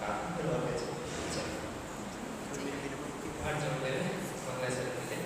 काफी फिर और कैसे हट जाओ मेरे मंगला से मिले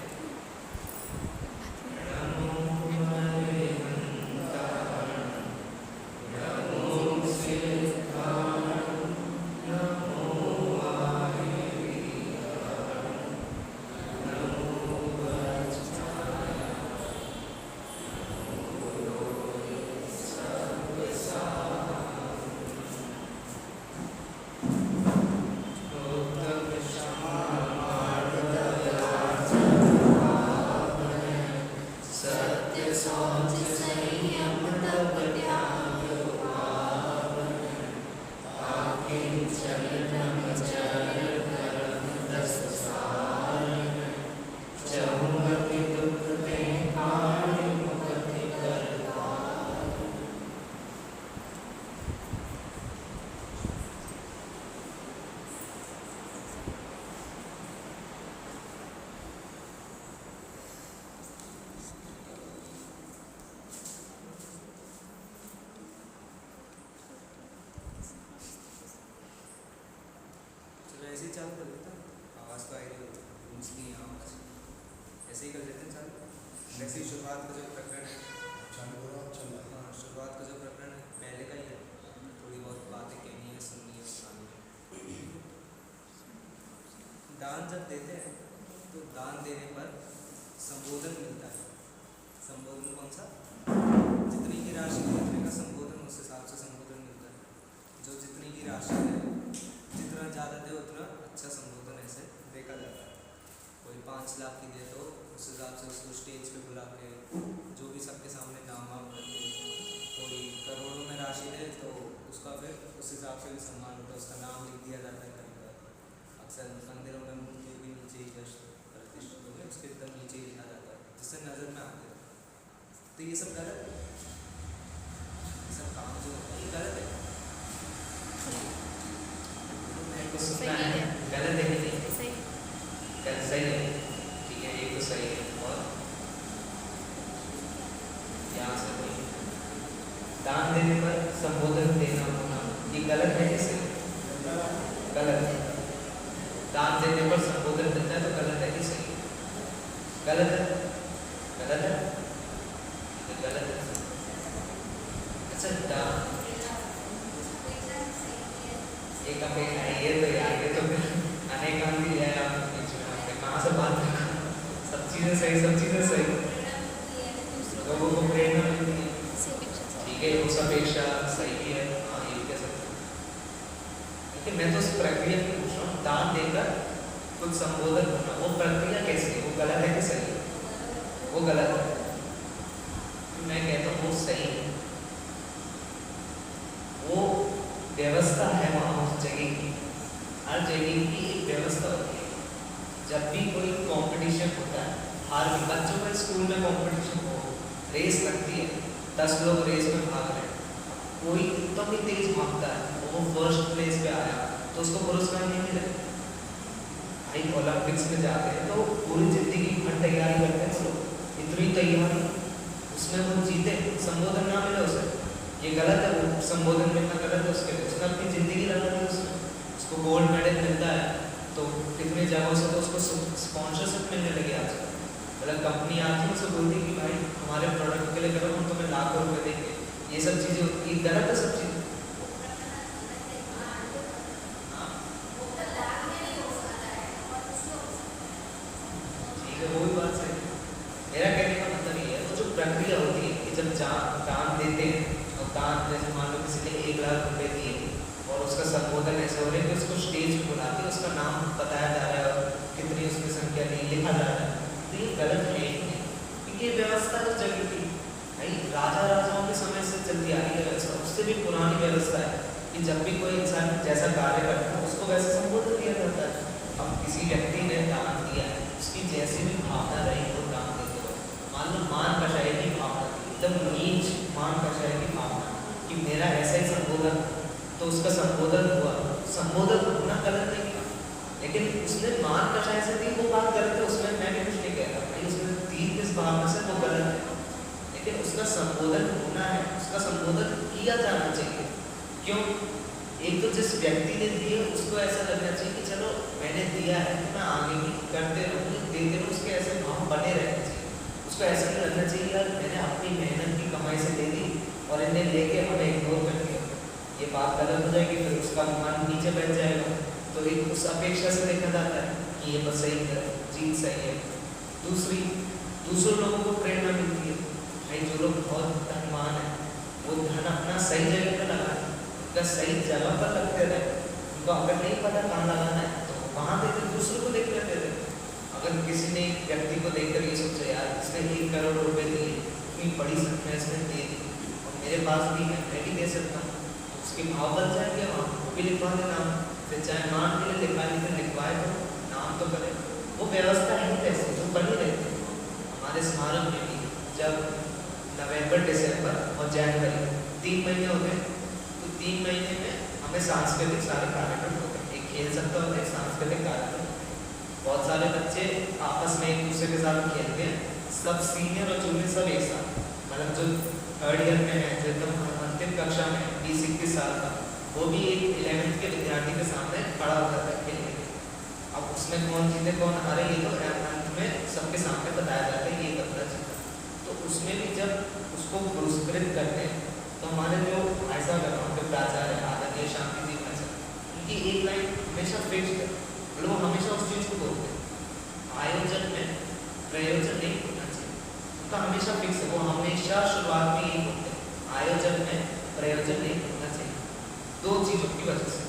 ऐसे ही चालू कर देता आवाज़ तो आएगी रूम्स की आवाज़ ऐसे ही कर देते हैं चालू। वैसे ही शुरुआत का जो प्रकरण है चालू करो चल रहा है। हाँ शुरुआत का जो प्रकरण है पहले का ही है, थोड़ी बहुत बातें कहनी है सुननी है सुनानी है। दान जब देते हैं तो दान देने पर संबोधन मिलता है। संबोधन कौन सा? जितनी की राशि उतने का संबोधन, उस हिसाब से संबोधन मिलता है। जो जितनी की राशि है जितना ज़्यादा दे उतना अच्छा संबोधन ऐसे देखा जाता है। कोई 5 लाख की दे तो उस हिसाब से उसको स्टेज पे बुला के जो भी सबके सामने नाम वाम करके, कोई करोड़ों में राशि दे तो उसका फिर उस हिसाब से भी सम्मान होता है, उसका नाम लिख दिया जाता है कहीं पर। अक्सर मंदिरों में मूर्ति भी नीचे ही प्रतिष्ठित होंगे उसके एकदम नीचे ही लिखा जाता है जिससे नज़र में आते हैं। तो ये सब गलत है, ये सब काम जो होता है ये गलत है। को सुनना है गलत है कि नहीं? सही है, ठीक है ये तो सही है। और यहाँ से कोई दान देने पर संबोधन देना होना ये गलत है कि सही? गलत है। दान देने पर संबोधन देना है तो गलत है कि सही? गलत है। गलत है, गलत है। अच्छा दान एक अपेक्षा है ये तो यार, ये तो फिर अनेक आंधी है आप बीच में आपने कहाँ से बात कर, सब चीज़ें सही, सब चीज़ें सही, लोगों को प्रेरणा मिलती है, ठीक है उस अपेक्षा सही है, हाँ ये कह सकते हैं। लेकिन मैं तो उस प्रक्रिया की पूछ रहा हूँ, दान देकर कुछ संबोधन करना वो प्रक्रिया कैसी है? वो गलत है कि सही? वो गलत है। मैं कहता हूँ वो सही है। वो व्यवस्था है वहाँ उस जगह की, हर जगह की एक व्यवस्था होती है। जब भी कोई कंपटीशन होता है, हर बच्चों का स्कूल में कंपटीशन हो, रेस लगती है, 10 लोग रेस में भाग रहे हैं, कोई तो भी तेज भागता है और वो फर्स्ट प्लेस पे आया तो उसको पुरस्कार नहीं मिले। भाई ओलंपिक्स में जाते हैं तो पूरी जिंदगी भर तैयारी करते हैं लोग, इतनी तैयारी उसमें वो जीते, संबोधन ना मिले उसे, ये गलत है। वो संबोधन मिलना गलत है उसके लिए, उसने अपनी ज़िंदगी लगा दी उसमें, उसको गोल्ड मेडल मिलता है तो कितनी जगहों से तो उसको स्पॉन्सरशिप मिलने लगी आजकल। मतलब कंपनी आती है उसे बोलती है कि भाई हमारे प्रोडक्ट के लिए करो हम तुम्हें लाखों रुपए देंगे, ये सब चीज़ें ये गलत है सब चीज़ें। ठीक है वो भी बात सही है। मेरा कहने का मतलब ये है वो जो प्रक्रिया होती है कि जब दान देते हैं और दान जैसे मान लो किसी ने 1 लाख रुपए दिए और उसका संबोधन ऐसे हो रहा है कि उसको स्टेज पे बुला के उसका नाम बताया जा रहा है और कितनी उसकी संख्या नहीं लिखा जा रहा है, तो ये गलत है ही नहीं। क्योंकि ये व्यवस्था उस जगह की भाई राजा राजाओं के समय से चलती आ रही है व्यवस्था, उससे भी पुरानी व्यवस्था है कि जब भी कोई इंसान जैसा कार्य करता है उसको वैसे संबोधन दिया जाता है। अब किसी व्यक्ति ने दान दिया है, उसकी जैसी भी भावना रही वो दान देते हो, मान लो मान कषाय की भावना, एकदम नीच मान कषाय की भावना कि मेरा ऐसा ही संबोधन, तो उसका संबोधन हुआ, संबोधन होना गलत नहीं था, लेकिन उसने मान कषाय से दी वो बात गलत है, उसमें मैं भी कुछ नहीं कह रहा भाई उसने दी किस भावना से वो गलत है, लेकिन उसका संबोधन होना है, उसका संबोधन किया जाना चाहिए। क्यों? एक तो जिस व्यक्ति ने दिए उसको ऐसा लगना चाहिए कि चलो मैंने दिया है तो मैं आगे भी करते रहूँगी, देते रहूँ, उसके ऐसे भाव बने रहने चाहिए। उसको ऐसा नहीं लगना चाहिए यार मैंने अपनी मेहनत की कमाई से दे दी और इन्हें लेके हमें इग्नोर कर दिया, ये बात गलत हो जाएगी, फिर उसका मन नीचे बैठ जाएगा। तो एक उस अपेक्षा से देखा जाता है कि ये बस सही है, चीज सही है। दूसरी, दूसरे लोगों को प्रेरणा मिलती है, भाई जो लोग बहुत धनवान है वो धन अपना सही जगह पर लगाए, उनका सही जगह पर लगते रहे, उनको अगर नहीं पता कहाँ लगाना है तो वहाँ देते, दूसरों को देख लेते थे। अगर किसी ने एक व्यक्ति को देखकर ये सोचा यार इसने 1 करोड़ रुपए दिए, इतनी बड़ी संख्या इसने दे दी और मेरे पास भी है, मैं भी दे सकता हूँ, तो उसके भाव बन जाएंगे, वहाँ वो भी लिखवा देना, फिर चाहे मान के लिए लिखवाए फिर लिखवाए तो नाम तो करे। वो व्यवस्था है कैसे जो बनी रहती है। हमारे स्मारक में भी जब नवंबर, दिसंबर और जनवरी 3 महीने होते हैं, तो 3 महीने में हमें सांस्कृतिक सारे कार्यक्रम होते हैं, एक खेल सप्ताह होते हैं, सांस्कृतिक कार्यक्रम, बहुत सारे बच्चे आपस में एक दूसरे के साथ खेलते हैं, सब सीनियर और जूनियर सब एक साथ, मतलब जो 3rd ईयर में है, जो एकदम अंतिम कक्षा में 20-21 साल का, वो भी एक 11th के विद्यार्थी के सामने खड़ा होता है खेलने के। अब उसमें कौन जीते कौन हारे ये तो अंत में सबके सामने बताया जाता है ये बंदा जीता। तो उसमें भी जब उसको पुरस्कृत करते हैं तो हमारे जो भाई साहब है वहाँ पे प्राचार्य आदरणीय शांति जी भाई साहब, उनकी एक लाइन हमेशा फिक्स है, मतलब वो हमेशा उस चीज़ को बोलते हैं, आयोजन में प्रयोजन नहीं होना चाहिए, उनका हमेशा फिक्स है, वो हमेशा शुरुआत में यही बोलते हैं, आयोजन में प्रयोजन नहीं होना चाहिए। 2 चीज़ों की वजह से,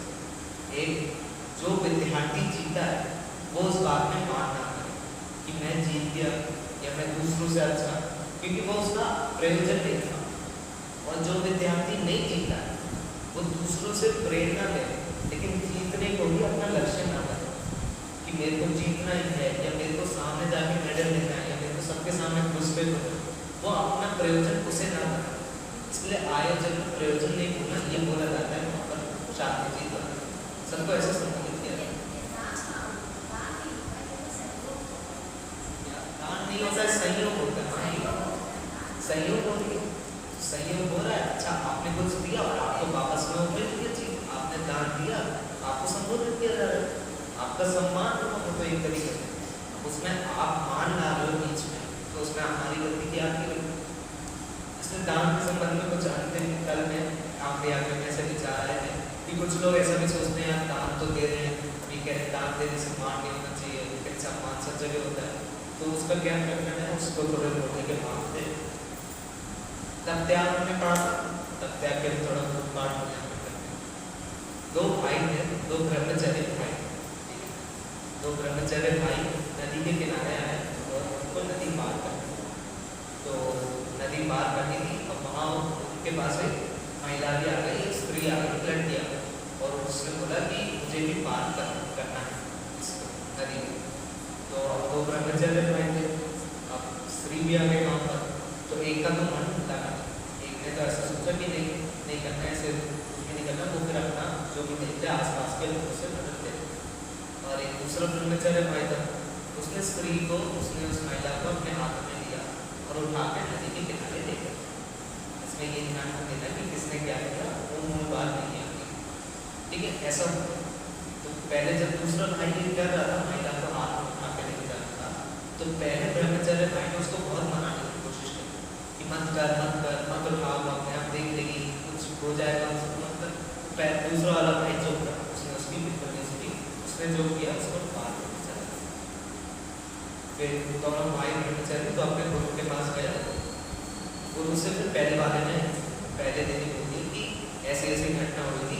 एक जो विद्यार्थी जीता है वो उस बात में मान ना करे कि मैं जीत गया या मैं दूसरों से अच्छा, क्योंकि वो उसका प्रयोजन नहीं था। और जो विद्यार्थी नहीं जीता है वो दूसरों से प्रेरणा ले, लेकिन जीतने को भी अपना लक्ष्य ना बने कि मेरे को जीतना ही है या मेरे को सामने जाके मेडल लेना है या मेरे को सबके सामने पुरस्कृत होना है, वो अपना प्रयोजन उसे ना बने। इसलिए आयोजन में प्रयोजन नहीं भूलना, ये बोला जाता है वहाँ पर शांति जी द्वारा, सबको ऐसा संबोधित किया जाता है। दान नहीं होता है, संयोग होता है, संयोग होती है, संयोग हो रहा है, अच्छा आपने कुछ दिया और आपको वापस में मिल गया चीज, आपने दान दिया, आपको संबोधित किया जा रहा है, आपका सम्मान हो तो एक तरीके से, उसमें आप मान ला रहे हो बीच में, तो उसमें हमारी गलती क्या की गई। इसलिए दान के संबंध में कुछ अंतिम कल में आप में ऐसे विचार आए थे कि कुछ लोग ऐसा भी सोचते हैं यार दान तो दे रहे हैं, अभी कह रहे दान देने से मान नहीं होना चाहिए, लेकिन सम्मान सब जगह होता है, तो उसका क्या करना है, उसको थोड़े बोलने के भाव थे। तब त्याग हमने पढ़ा, तब त्याग के थोड़ा बहुत पाठ हो जाए। 2 भाई थे, 2 ब्रह्मचर्य भाई, 2 ब्रह्मचर्य भाई नदी के किनारे आए और उनको नदी पार करनी, तो नदी पार करनी थी और वहाँ उनके पास एक महिला भी आ गई, एक स्त्री आ गई, लड़की आ गई, और उसने बोला कि मुझे भी पार करना है इस नदी में। तो अब 2 ब्रह्मचर्य भाई थे, अब स्त्री भी आ गई वहाँ पर, तो एक का तो मन लगा, एक ने तो ऐसा सोचा कि नहीं करना है, ऐसे कुछ भी नहीं करना, वो फिर अपना जो भी देखते आसपास के लोगों से मदद ले। और एक दूसरा ब्रह्मचर्य भाई था, उसने स्त्री को, उसने उस महिला को अपने हाथ में लिया और उठा के नदी के किनारे ले गया। इसमें ये ध्यान देना कि किसने क्या किया, वो मूल बात नहीं आती, ठीक है, ऐसा। तो पहले जब दूसरा भाई ये कर रहा था, महिला को हाथ में उठा के लेके जा रहा था, तो पहले ब्रह्मचर्य भाई ने उसको बहुत मनाने की कोशिश की कि मत कर, मत उठाओ, अपने आप देख लेगी, कुछ हो जाएगा, मतलब दूसरा वाला भाई जो था उसने उसकी बिल्कुल नहीं सुनी, उसने जो किया उसको पार करके चला। फिर दोनों भाई ब्रह्मचर्य तो अपने गुरु के पास गया, गुरु से फिर पहले वाले ने पहले दिन ही बोल दी कि ऐसी ऐसी घटना हुई थी,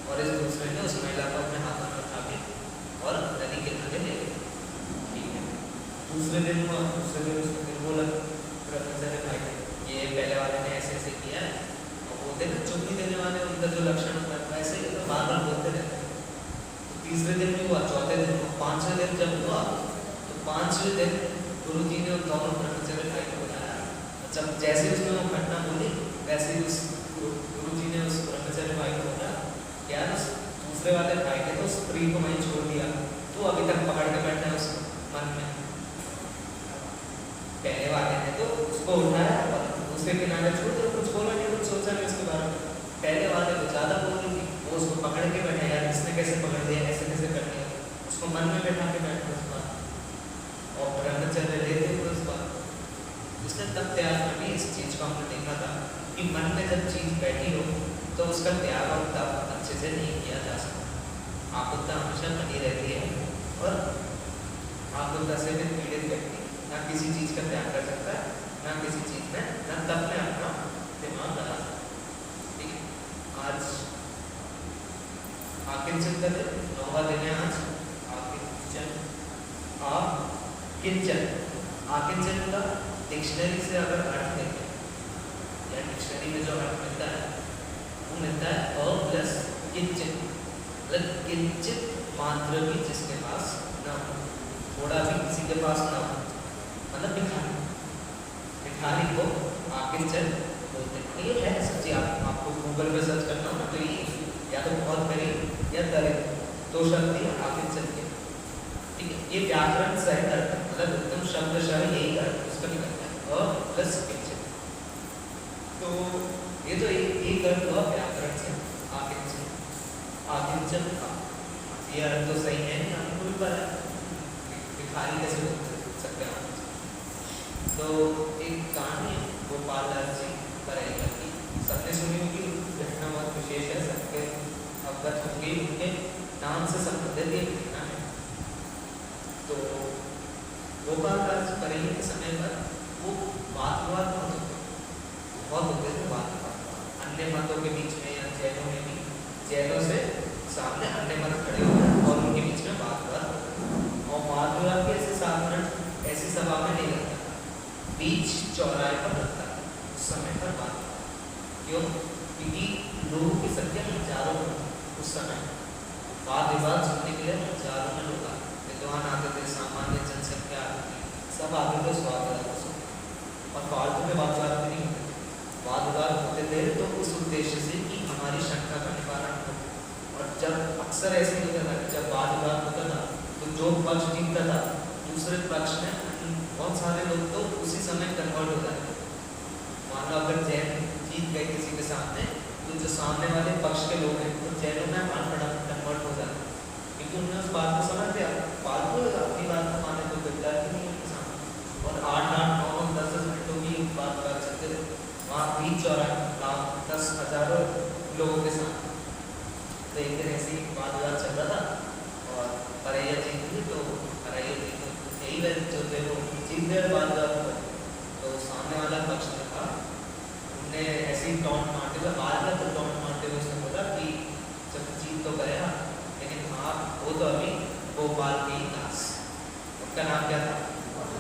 और इस दूसरे ने उस महिला को अपने हाथों में उठा के और नदी के किनारे ले गए, ठीक है। दूसरे दिन हुआ, दूसरे दिन उसने फिर बोला ब्रह्मचर्य भाई ये पहले वाले ने ऐसे ऐसे किया है, और बोलते ना चुप्पी देने वाले उनका जो लक्षण होता है वैसे ही तो बार बार बोलते रहते हैं। तो तीसरे दिन भी हुआ, चौथे दिन हुआ, 5वें दिन जब हुआ तो 5वें दिन गुरु जी ने उन दोनों ब्रह्मचर्य भाई को बुलाया। जब जैसे उसने वो घटना बोली वैसे ही उस गुरु जी ने उस ब्रह्मचर्य भाई को बोला यार उस दूसरे वाले भाई ने तो स्त्री को वहीं छोड़ दिया, तो अभी तक पकड़ के बैठा है उस मन में। पहले वाले ने तो उसको उठाया और उसके किनारे छोड़ दिया, कुछ बोला नहीं, कुछ सोचा नहीं उसके बारे में। पहले वाले को ज़्यादा बोल रही थी, वो उसको पकड़ के बैठे, यार इसने कैसे पकड़ दिया, ऐसे कैसे कर दिया, उसको मन में बैठा के बैठे उस बात और ब्रह्मचर्य लेते हुए उस बात उसने तब त्याग कर ली। इस चीज़ को हमने देखा था कि मन में जब चीज़ बैठी हो तो उसका त्याग और तप अच्छे से नहीं किया जा सकता। आकुलता हमेशा बनी रहती है और आकुलता से भी पीड़ित व्यक्ति ना किसी चीज़ का त्याग कर सकता है, ना किसी चीज़ में, ना तब में अपना दिमाग लगा सकता। ठीक है, आज आकिंचन का दिन, 9वां दिन है आज। आकिंचन, आकिंचन का डिक्शनरी से अगर अर्थ देखें या डिक्शनरी में जो अर्थ मिलता है वो मिलता है अ प्लस किंचित, मतलब किंचित मात्र भी जिसके पास न हो, थोड़ा भी किसी के पास न हो, मतलब भिखारी, भिखारी को आकिंचन बोलते हैं। ये है सच्ची, आपको गूगल पे सर्च करना हो ना तो ये या तो बहुत गरीब या दरिद्र, दो शब्द ही आकिंचन के। ठीक है, ये व्याकरण सहित अर्थ, मतलब एकदम शब्दशः यही अर्थ उसका निकलता है अ प्लस किंचित। तो ये तो एक अर्थ हुआ व्याकरण से आकिंचन, आकिंचन का ये अर्थ तो सही है, हमको भी पता है भिखारी कैसे बोल सकते हैं। तो एक कहानी है गोपाल दास जी बरेली की, सबने सुनी होगी, घटना बहुत विशेष है, सबके अवगत होंगे, उनके नाम से संबंधित ये घटना है। तो गोपाल दास बरेली के समय पर वो वाद विवाद बहुत होते थे, वाद विवाद अन्य मतों के बीच में या जैनों में भी, जैनों से सामने अन्य मत खड़े होते और उनके बीच में वाद विवाद होता, और वाद विवाद भी ऐसे साधारण ऐसी सभा में नहीं लगता था, बीच चौराहे पर लगता था उस समय पर बात। क्यों? क्योंकि लोगों की संख्या हजारों में उस समय, वाद विवाद सुनने के लिए हजारों में लोग आते, विद्वान आते थे, सामान्य जनसंख्या आती थी, सब आते थे स्वाद विवाद सुनने, और फालतू में वाद विवाद नहीं होते, वाद विवाद होते थे तो उस उद्देश्य से कि हमारी शंका का निवारण हो। और जब अक्सर ऐसे होता था कि जब वाद विवाद होता था तो जो पक्ष जीतता था दूसरे पक्ष में बहुत सारे लोग तो उसी समय कन्वर्ट हो जाते। मान लो अगर जैन जीत गए किसी के सामने तो जो सामने वाले पक्ष के लोग हैं तो जैनों में कन्वर्ट हो जाते, क्योंकि उन्होंने उस बात को समझ लिया, फालतू अपनी बात को माने तो गद्दार ही नहीं उनके सामने, और 8-8, 9-9, 10-10 मिनटों की बात कर सकते थे वहाँ बीच चौराहे, लाख 10 हजारों लोगों के साथ। तो एक दिन ऐसी बात विवाद चल रहा था और परैया जीत गई, तो परैया जी को यही वह जो थे वो जीत गए बात विवाद को। तो सामने वाला पक्ष ने कहा, उनने ऐसी टॉन्ट मारते हुए, हार का तो टॉन्ट मारते हुए उसने बोला कि जब जीत तो गए लेकिन आप वो तो अभी गोपाल के ही दास, उसका नाम क्या था?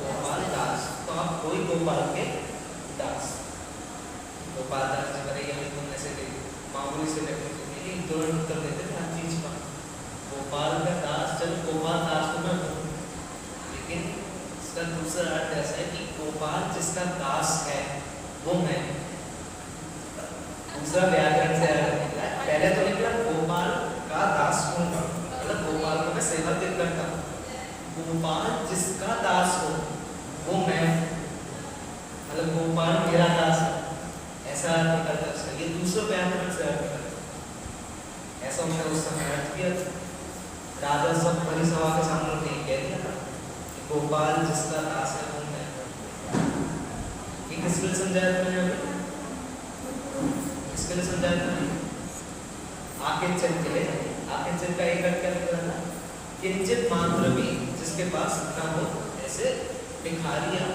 गोपाल दास, तो आप कोई गोपाल के दास। गोपाल दास जी बड़े यही बोलने से मामूली से व्यक्ति तुरंत उत्तर देते थे हर चीज का, गोपाल का दास, चलो गोपाल दास तो मैं हूँ, लेकिन इसका दूसरा अर्थ ऐसा है कि गोपाल जिसका दास है वो मैं। दूसरा व्याकरण से अर्थ निकला, पहले तो निकला गोपाल का दास हूँ, मतलब गोपाल को मैं सेवा करता हूँ, गोपाल जिसका दास हो वो मैं, मतलब गोपाल मेरा दास है, ऐसा निकलता है। ये दूसरा व्याकरण से अर्थ निकलता, ऐसा उन्होंने उस समय अर्थ किया। राजा सब बड़ी सभा के सामने नहीं कह दिया था कि गोपाल जिसका दास है वो मैं। ये किसके लिए समझाया था मैंने अभी? किसके लिए समझाया था? आकिंचन के लिए। आकिंचन का एक अर्थ क्या निकला था? किंचित मात्र भी जिसके पास न हो, ऐसे भिखारी या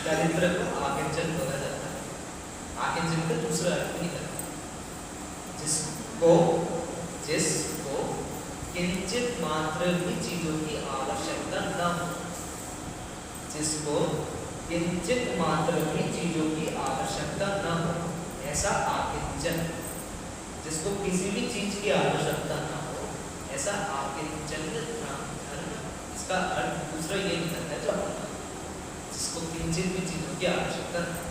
दरिद्र को आकिंचन बोला जाता है। आकिंचन का दूसरा अर्थ निकला, जिसको किंचित मात्र भी चीजों की आवश्यकता न हो, जिसको किंचित मात्र भी चीजों की आवश्यकता न हो, ऐसा आकिंचन। जिसको किसी भी चीज की आवश्यकता न हो, ऐसा आकिंचन धर्म। इसका अर्थ दूसरा ये निकलता है, जो जिसको किंचित भी चीजों की आवश्यकता न हो।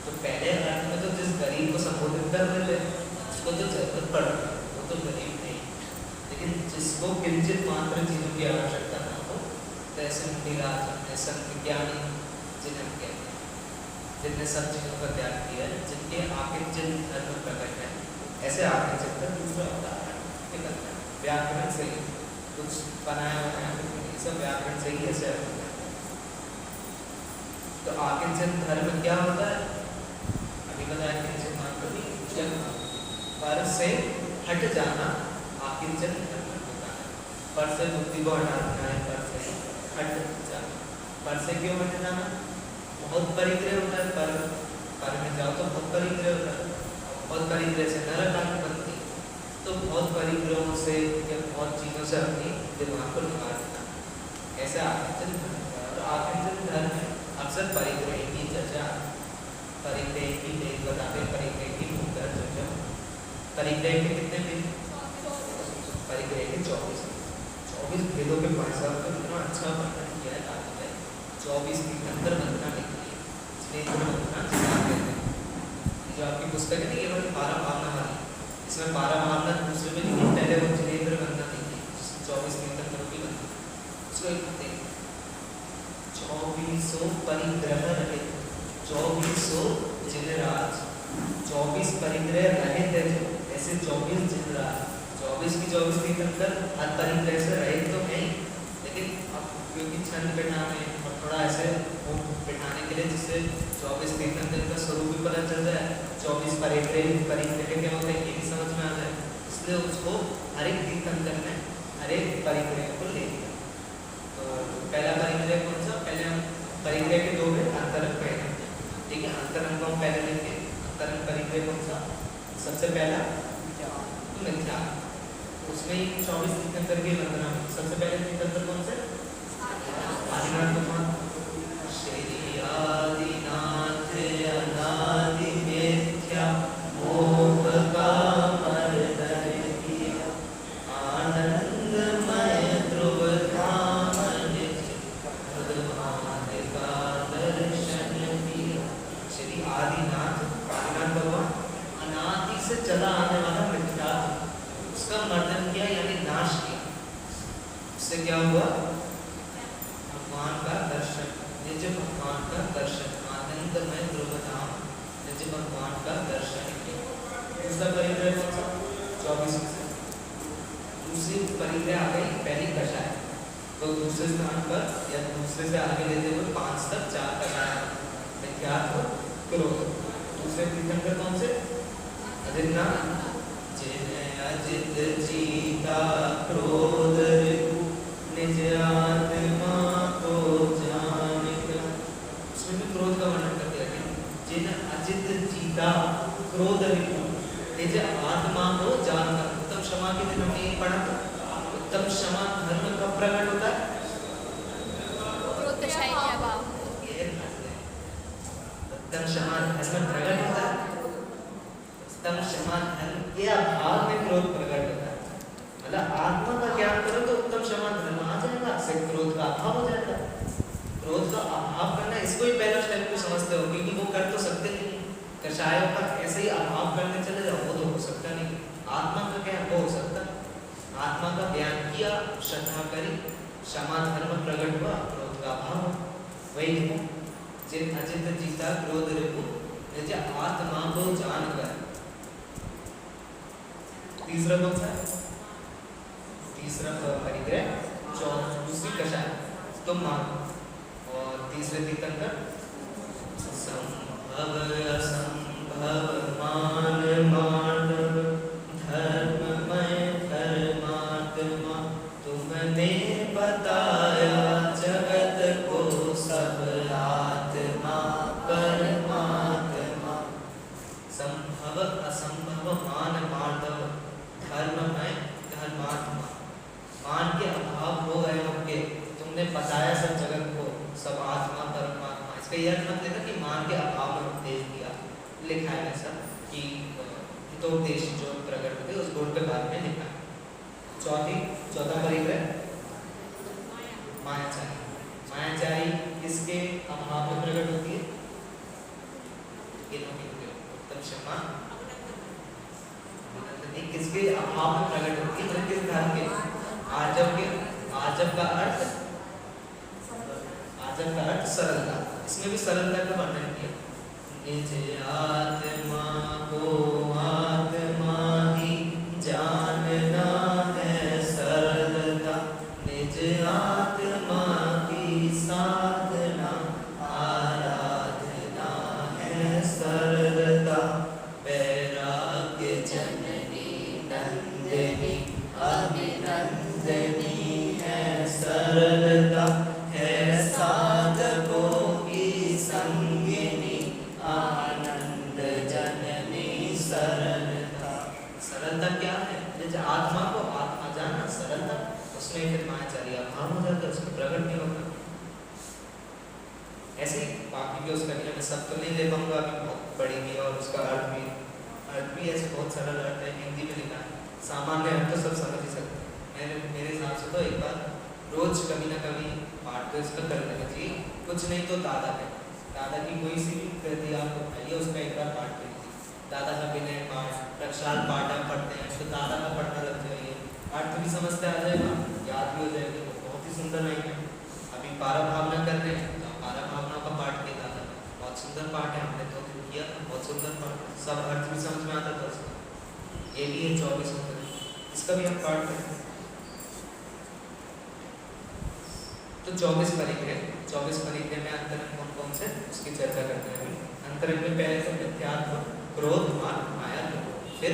तो पहले अर्थ में तो जिस गरीब को संबोधित कर रहे थे उसको तो जरूरत पड़ रही, वो तो गरीब नहीं, लेकिन जिसको किंचित मात्र चीजों की आवश्यकता न हो, तो ऐसे मुनिराज, ऐसे विज्ञानी जिन्हें हम कहते हैं, जिनने सब चीजों का त्याग किया है, जिनके आकिंचन धर्म प्रकट है, ऐसे आगे चलकर दूसरा उदाहरण निकलता है। व्याकरण से ही कुछ बनाया हुआ है, ये सब व्याकरण से ही ऐसे होता है। तो आकिंचन धर्म क्या होता है? अभी बताया कि जब पर से हट जाना आकिंचन धर्म होता है। पर से बुद्धि को हटा देना है, पर से हट जाना। पर से क्यों हट जाना? बहुत परिग्रह होता है, पर में जाओ तो बहुत परिग्रह होता है, बहुत परिग्रह से नरक आदि बनती है। तो बहुत परिग्रहों से या बहुत चीज़ों से अपनी दिमाग को निकाल देना, ऐसा आकिंचन धर्म है। और आकिंचन धर्म में अक्सर परिग्रह की चर्चा, परिग्रह की भेद बताते, परिग्रह की मुद्दा चर्चा। परिग्रह के कितने भेद? परिग्रह के 24 भेदों के भाई साहब को इतना अच्छा वर्णन किया है ताकि 24 तीर्थंकर वंदना लिखी है, इसलिए वंदना जिला कहते हैं। जो आपकी पुस्तक है ना, ये वाली 12 भावना वाली, इसमें 12 भावना दूसरे में लिखी, पहले वो जिनेन्द्र वंदना लिखी, 24 तीर्थंकरों की वंदना, उसको एक देखते हैं। 2400 परिग्रह रहे, 2400 जिनराज, 24 परिग्रह रहे थे जो, ऐसे 24 जिनराज, 24 की 24 तीर्थंकर हर परिग्रह से रहे तो नहीं, लेकिन अब क्योंकि छंद बैठाने और थोड़ा ऐसे बैठाने के लिए जिससे 24 तीर्थंकर का स्वरूप भी पता चल जाए, 24 परिग्रह क्या होते हैं ये भी समझ में आ जाए, इसलिए उसको हर एक तीर्थंकर में हर एक परिग्रह को ले लिया। तो पहला परिग्रह कौन सा? पहले हम परिग्रह के 2 में अंतरंग पहले, ठीक है, अंतरंग को हम पहले लेंगे। अंतरंग परिग्रह कौन सा? सबसे पहला मिथ्या, उसमें ही 24 तीर्थंकर की वंदना में सबसे पहले तीर्थंकर कौन से? आदिनाथ भगवान। श्री आदिनाथ अनादि मिथ्या मोह का मर्दन किया, आनंदमय ध्रुव धाम निज भगवान का दर्शन किया। श्री आदिनाथ, आदिनाथ भगवान अनादि से चला आने वाला मिथ्या उसका मर्दन किया, यानी नाश किया। उससे क्या हुआ? भगवान का दर्शन, निज भगवान का दर्शन, आनंदमय ध्रुव धाम निज भगवान का दर्शन किया। दूसरा परिग्रह कौन सा? 24 से दूसरी परिग्रह आ गई पहली कषाय, तो दूसरे स्थान पर या दूसरे से आगे लेते हुए 5 तक 4 कषाय, मिथ्यात्व, क्रोध। दूसरे तीर्थंकर कौन से? अजितनाथ, जिन्हें अजित जीता क्रोध निज आत्मा को जानेगा, उसमें भी क्रोध का वर्णन कर दिया गया। जिन्हें अजित जीता क्रोध निज आत्मा को जानकर। उत्तम क्षमा के दिन हमने ये पढ़ा था, उत्तम क्षमा धर्म कब प्रकट होता है? उत्तम क्षमा धर्म प्रकट होता है, उत्तम क्षमा धर्म के अभाव में क्रोध प्रकट होता है। मतलब आत्मा का ज्ञान करो तो उत्तम क्षमा धर्म आ जाएगा, से क्रोध का अभाव हो जाएगा। क्रोध का अभाव करना, इसको ही पहला स्टेप को समझते हो, क्योंकि वो कर तो सकते नहीं, कषायों का ऐसे ही अभाव करने चले जाओ वो तो हो सकता नहीं। आत्मा का क्या वो हो सकता, आत्मा का ज्ञान किया, श्रद्धा करी, क्षमा धर्म प्रकट हुआ, क्रोध का अभाव। वही है जिन अजित जीता क्रोध रिपु निज आत्मा को जानकर। तीसरा कौन सा है? तीसरा परिग्रह दूसरी कषाय तो मान, और तीसरे तीर्थंकर संभव असंभव मान मानव धर्ममय धर्मात्मा, तुमने बताया जगत को सब आत्मा परमात्मा। संभव असंभव मान माधव धर्ममय धर्मात्मा, मान के अभाव हो गए होंगे, तुमने बताया सब जगत को सब आत्मा परमात्मा। इसका यह अर्थ मत लेना कि मान के अभाव में उपदेश दिया, लिखा है ऐसा कि हितोपदेश जो प्रकट होते उस गुण के बारे में लिखा है। चौथा परिग्रह मायाचारी। मायाचारी किसके अभाव में प्रकट होती है? उत्तम क्षमा किसके अभाव में प्रकट होती है? किस धर्म के? आजब के। आजब का अर्थ सरलता, इसमें भी सरलता का वर्णन किया। निज आत्मा को आत्मा जानना है सरलता, निज आत्मा की साधना, आराधना है सरलता। वैराग्य जननी नंदिनी अभिनंदनी है सरलता, है साधकों की संगिनी, आनंद जननी सरलता। सरलता क्या है? जैसे आत्मा को आत्मा जाना सरलता, उसमें फिर मायाचार्य भाव हो जाता है, उसमें प्रकट नहीं होता। ऐसे ही बाकी भी उसका मैं सब तो नहीं ले पाऊंगा, अभी बहुत बड़ी भी और उसका अर्थ भी ऐसे बहुत सरल अर्थ है, हिंदी में लिखा है, सामान्य अर्थ तो सब समझ ही सकते हैं। मेरे हिसाब से तो एक बार रोज कभी ना कभी पाठ तो इसका कर लेना चाहिए, कुछ नहीं तो दादा की कोई सी भी कृति आपको पढ़िए, उसका एक बार पाठ कीजिए। दादा का विनय पाठ, प्रक्षाल पाठ आप पढ़ते हैं तो दादा का पढ़ना लग जाइए, अर्थ भी समझते आ जाएगा, याद भी हो जाएगा, बहुत ही सुंदर रहेंगे। अभी पारा भावना कर रहे हैं तो पारा भावना का पाठ किया दादा, बहुत सुंदर पाठ है, हमने तो किया, बहुत सुंदर पाठ, सब अर्थ भी समझ में आता था उसका। ये भी है 24 अंतर, इसका भी हम पाठ करें। तो 24 परिग्रह में अंतरंग कौन कौन से उसकी चर्चा करते हैं। अंतरंग में पहले तो मिथ्यात्व, क्रोध, मान, माया, फिर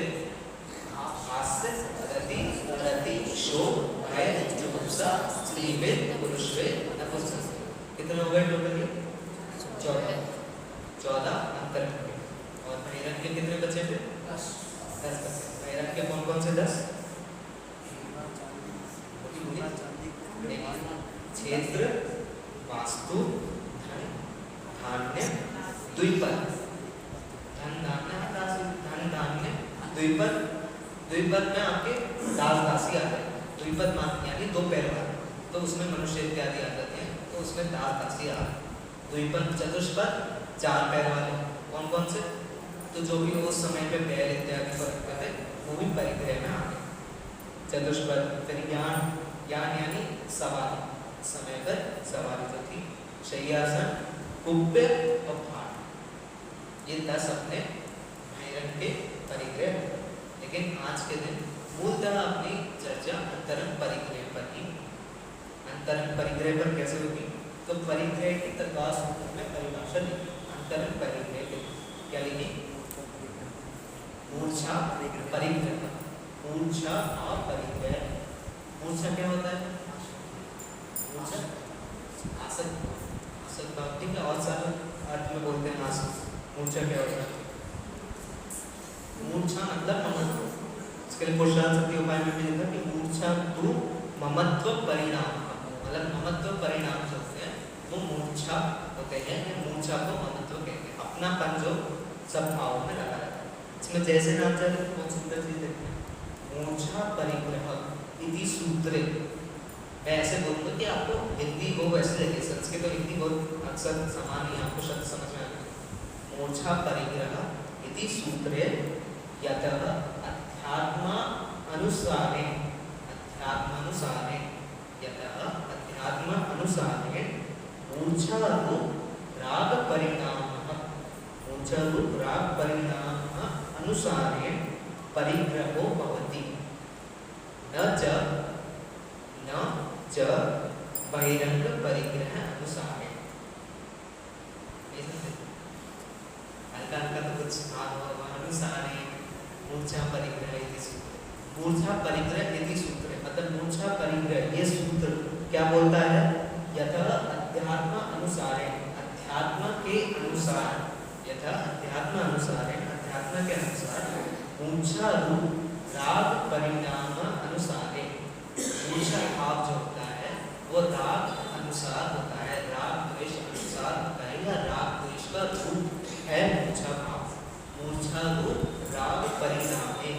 हास्य, रति, रति, शोक, भय, जुगुप्सा, स्त्रीवेद, पुरुषवेद, नपुंसक। कितने हो गए टोटल? 14 अंतरंग के। और बहिरंग के कितने बचे थे? 10 बचे। बहिरंग के कौन कौन से 10? क्षेत्र, वास्तु, धन, धान्य, द्विपद। धन धान्य द्विपद। द्विपद में आपके दास दासी आ गए, द्विपद यानी 2 पैर वाले, तो उसमें मनुष्य इत्यादि आ जाते हैं, तो उसमें दास दासी आ गए। द्विपद चतुष्पद 4 पैर वाले कौन कौन से? तो जो भी उस समय पे बैल इत्यादि को रखते थे वो भी परिग्रह में आ गए। चतुष्पद, फिर यान यानी सवारी, समय पर सवारी जो थी, शय्यासन, कुब्य और भाट, ये 10 अपने भैरव के परिग्रह। लेकिन आज के दिन मूलतः अपनी चर्चा अंतरंग परिग्रह पर ही। अंतरंग परिग्रह पर कैसे होगी? तो परिग्रह की तत्काल में परिभाषा लिखी, अंतरंग परिग्रह के क्या लिखी? मूर्छा परिग्रह, मूर्छा अपरिग्रह। मूर्छा क्या होता है? मूर्छा आसक्त भाव, ठीक है, और सारे अर्थ में बोलते हैं आसक्त। मूर्छा क्या होता है? मूर्छा मतलब ममत्व। इसके लिए पुरुषार्थ शक्ति उपाय में भी लिखा कि मूर्छा तु ममत्व परिणाम, मतलब ममत्व परिणाम जो होते हैं वो मूर्छा होते हैं, मूर्छा को ममत्व कहते हैं। अपनापन जो सब भाव में लगा रहता है। इसमें जैसे नाम चले बहुत सुंदर चीज देखते हैं, मूर्छा परिग्रह इति सूत्रे। मैं ऐसे बोलूँगा कि आपको हिंदी हो वैसे लगे, संस्कृत और हिंदी बहुत अक्सर समान ही, आपको शब्द समझ में आते हैं। मूर्छा परिग्रह इति सूत्रे यतः अध्यात्म अनुसारे मूर्छा रूप राग परिणाम अनुसारे परिग्रहो भवति, न च बहिरंग परिग्रह अनुसारे। हल्का हल्का तो कुछ अनुसारे मूर्छा परिग्रह इति सूत्र। मूर्छा परिग्रह इति सूत्र मतलब मूर्छा परिग्रह, ये सूत्र क्या बोलता है? यथा अध्यात्म अनुसारे, अध्यात्म के अनुसार, यथा अध्यात्म अनुसारे, अध्यात्म के अनुसार मूर्छा रूप राग परिणाम अनुसारे। मूर्छा भाव जो होता है वो राग अनुसार होता है, राग द्वेष अनुसार होता है, या राग द्वेष का रूप है मूर्छा भाव। मूर्छा रूप राग परिणामे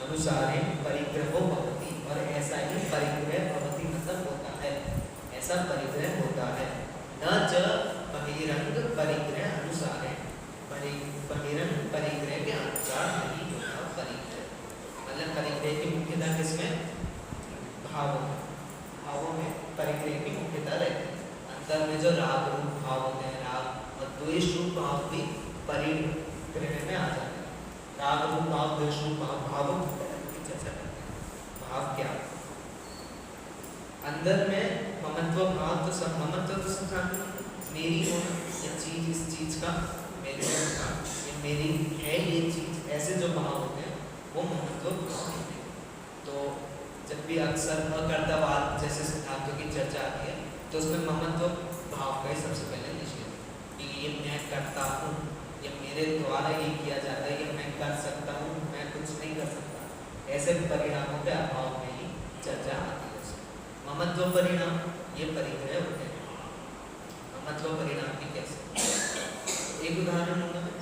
अनुसारे परिग्रहो भवति, और ऐसा ही परिग्रह भवति मतलब होता है, ऐसा परिग्रह होता है। न च बहिरंग परिग्रह अनुसारे, बहिरंग परिग्रह के अनुसार नहीं होता परिग्रह। मतलब परिग्रह की मुख्यता किसमें? भावों में परिग्रह की मुख्यता रहती है। अंतर में जो राग रूप भाव होते हैं, राग और द्वेष रूप भाव भी परिग्रह में आ जाते हैं। राग रूप भाव, द्वेष रूप भाव की चर्चा अंदर में ममत्व भाव तो सब ममत्व तो सब जानते हैं, मेरी होना ये चीज इस चीज का मेरे होना, ये मेरी है ये चीज, ऐसे जो भाव होते हैं वो ममत्व भाव होते हैं। तो जब भी अक्सर अकर्तावाद जैसे सिद्धांतों की चर्चा आती है तो उसमें ममत्व भाव का ही सबसे पहले निषेध है कि ये मैं करता हूँ, ये मेरे द्वारा ये किया जाता है, ये मैं कर सकता हूँ, मैं कुछ नहीं कर सकता, ऐसे परिणामों के अभाव में ही चर्चा आती है। ममत्व परिणाम ये परिग्रह होते हैं। ममत्व परिणाम की कैसे, एक उदाहरण लूँगा मैं।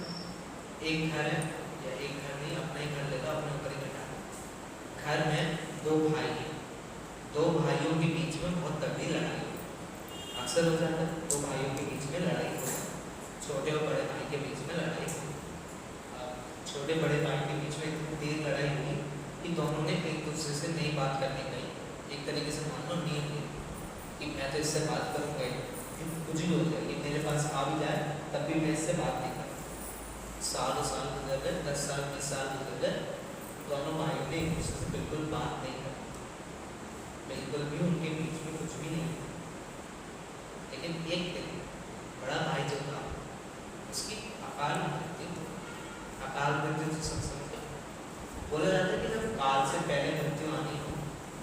एक घर है, या एक घर नहीं, अपना ही घर लेगा, अपने ऊपर ही घटा। घर में दो भाई हैं, दो भाइयों के बीच में बहुत तगड़ी लड़ाई है। अक्सर हो जाता है दो भाइयों के बीच में लड़ाई हो, छोटे और बड़े भाई के बीच में लड़ाई हो। छोटे बड़े भाई के बीच में इतनी देर लड़ाई हुई कि दोनों ने एक दूसरे से नई बात करने गई, एक तरीके से मान लो नियम है कि मैं तो इससे बात करूँगा ही, कुछ भी हो जाए, ये मेरे पास आ भी जाए तब भी मैं इससे बात नहीं करूँ। सालों साल गुजर गए, 10 साल 20 साल गुजर गए, दोनों भाइयों ने एक दूसरे से बिल्कुल बात नहीं करी, बिल्कुल भी उनके बीच में कुछ भी नहीं। लेकिन एक दिन बड़ा भाई जो था उसकी अकाल मृत्यु से समझते बोला जाता है कि जब काल से पहले मृत्यु आनी हो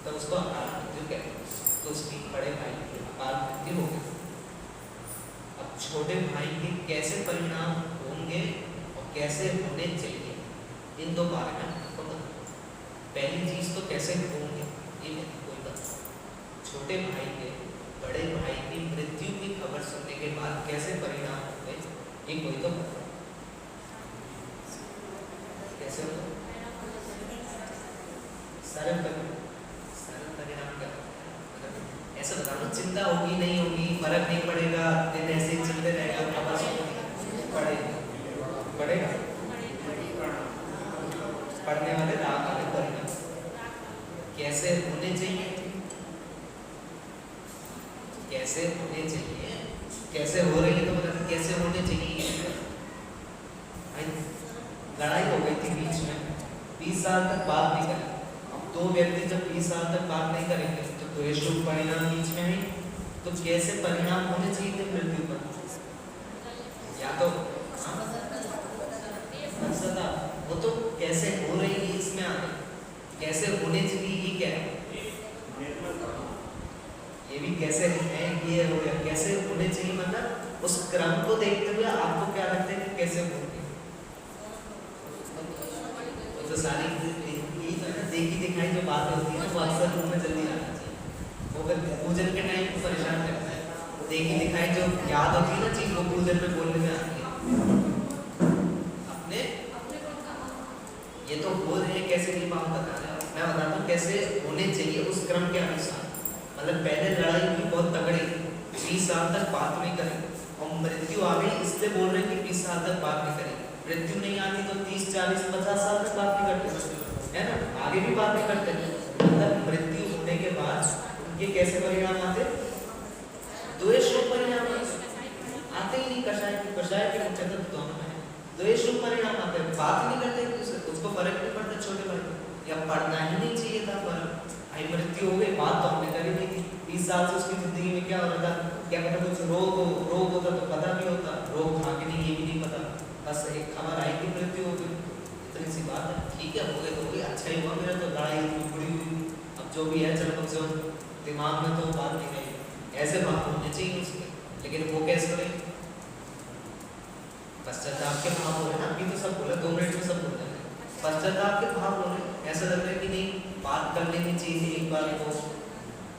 तब उसको अकाल मृत्यु कहते हैं। तो उसकी बड़े भाई की अकाल मृत्यु हो गई। अब छोटे भाई के कैसे परिणाम होंगे और कैसे होने चाहिए, इन दो बारे में आपको बताऊं। पहली चीज तो कैसे होंगे ये नहीं कोई बता, छोटे भाई के बड़े भाई की मृत्यु की खबर सुनने के बाद कैसे परिणाम होंगे ये कोई तो बता। कैसे होगा? सरल परिणाम क्या होता है? ऐसा बता दो, चिंता होगी नहीं होगी, फर्क नहीं पड़ेगा, दिन ऐसे ही चलते रहेगा, खबर पड़ेगा, पढ़ने वाले राग वाले परिणाम कैसे होने चाहिए, कैसे होने चाहिए, कैसे हो रही है तो बता, कैसे होने चाहिए। लड़ाई हो गई थी बीच में, 20 साल तक बात नहीं करी। अब दो व्यक्ति जब 20 साल तक बात नहीं करेंगे तो द्वेष रूप परिणाम बीच में है, तो कैसे परिणाम होने चाहिए थे मृत्यु पर? या तो सदा वो तो कैसे हो रही है इसमें आ गई, कैसे होने चाहिए ये क्या है, ये भी कैसे है ये हो गया, कैसे होने चाहिए मतलब उस क्रम को देखते हुए आपको क्या लगता है कि कैसे होंगे। तो सारी यही तो है ना, देखी दिखाई जो बातें होती है ना वो अक्सर मुंह में जल्दी आना चाहिए, वो फिर पूजन के टाइम को परेशान करता है। देखी दिखाई जो याद होती है ना चीज वो पूजन में बोलने में आती है। अपने ये तो बोल रहे हैं कैसे की बात बता रहे हैं, मैं बताता हूँ कैसे होने चाहिए उस क्रम के अनुसार। मतलब पहले लड़ाई हुई बहुत तगड़ी, 20 साल तक बात नहीं करी और मृत्यु आ गई, इसलिए बोल रहे हैं कि 20 साल तक बात नहीं करी। मृत्यु नहीं आती तो 30 40 50 साल तक बात नहीं करते है ना, आगे भी बात नहीं करते। मतलब मृत्यु होने के बाद उनके कैसे परिणाम आते, द्वेष रूप परिणाम आते ही नहीं। कषाय के मुख्यतः दोनों में द्वेष रूप परिणाम आते हैं, बात नहीं करते एक दूसरे, उसको फर्क नहीं पड़ता छोटे भाई को, या पढ़ना ही नहीं चाहिए था पर भाई मृत्यु हो गई, बात तो हमने करी नहीं थी। 20 साल से उसकी जिंदगी में क्या हो रहा था, क्या पता कुछ रोग होता तो पता भी होता, रोग था कि नहीं ये भी नहीं पता, बस एक खबर आई कि मृत्यु हो गई, इतनी सी बात है। ठीक है हो गई, अच्छा ही हुआ, मेरा तो लड़ाई इतनी बुरी हुई, अब जो भी है चलो कम से कम दिमाग में तो बात नहीं गई, ऐसे बात होनी चाहिए उसके। लेकिन वो कैसे हो रही, पश्चाताप के भाव हो रहे हैं। अभी तो सब बोला 2 मिनट में सब बोल रहे हैं, पश्चाताप के भाव हो रहे हैं। ऐसा लग रहा है कि नहीं बात कर लेनी चाहिए थी एक बार, को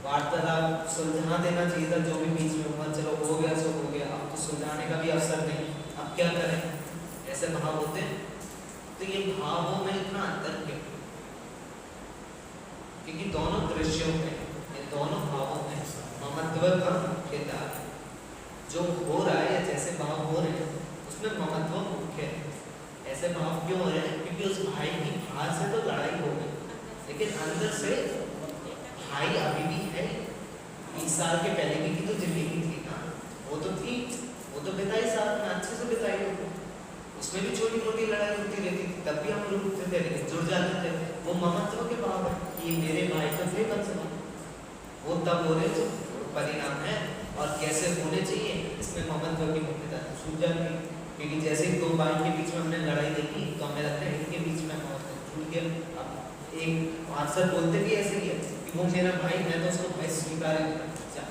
वार्तालाप सुलझा देना चाहिए था जो भी बीच में हुआ, चलो हो गया सो हो गया, अब तो सुलझाने का भी अवसर नहीं, अब क्या करें, ऐसे भाव होते हैं। तो ये भावों में इतना अंतर क्यों? क्योंकि दोनों दृश्यों में, ये दोनों भावों में ममत्व का मुख्यता है। जो हो रहा है या जैसे भाव हो रहे हैं उसमें ममत्व मुख्य है। ऐसे भाव क्यों हो रहे हैं? क्योंकि उस भाई की बाहर से तो लड़ाई हो गई, लेकिन अंदर से भाई अभी भी है। 20 साल के पहले की तो जिंदगी थी ना, वो तो थी, वो तो बिताई साथ में, अच्छे से बिताई होती, उसमें भी छोटी मोटी लड़ाई होती रहती थी, तब भी हम लोग थे, जुड़ जाते थे। वो ममत्व के भाव है कि मेरे भाई तो थे कम से कम, वो तब हो रहे ममत्व की मुख्यता छूट जाती है, क्योंकि जैसे ही दो भाई के बीच में हमने लड़ाई देखी तो हमें लगता है इनके बीच में ममत्व छूट गया। अब एक अक्सर बोलते भी ऐसे ही है कि वो मेरा भाई, मैं तो उसको भाई स्वीकार ही नहीं करता,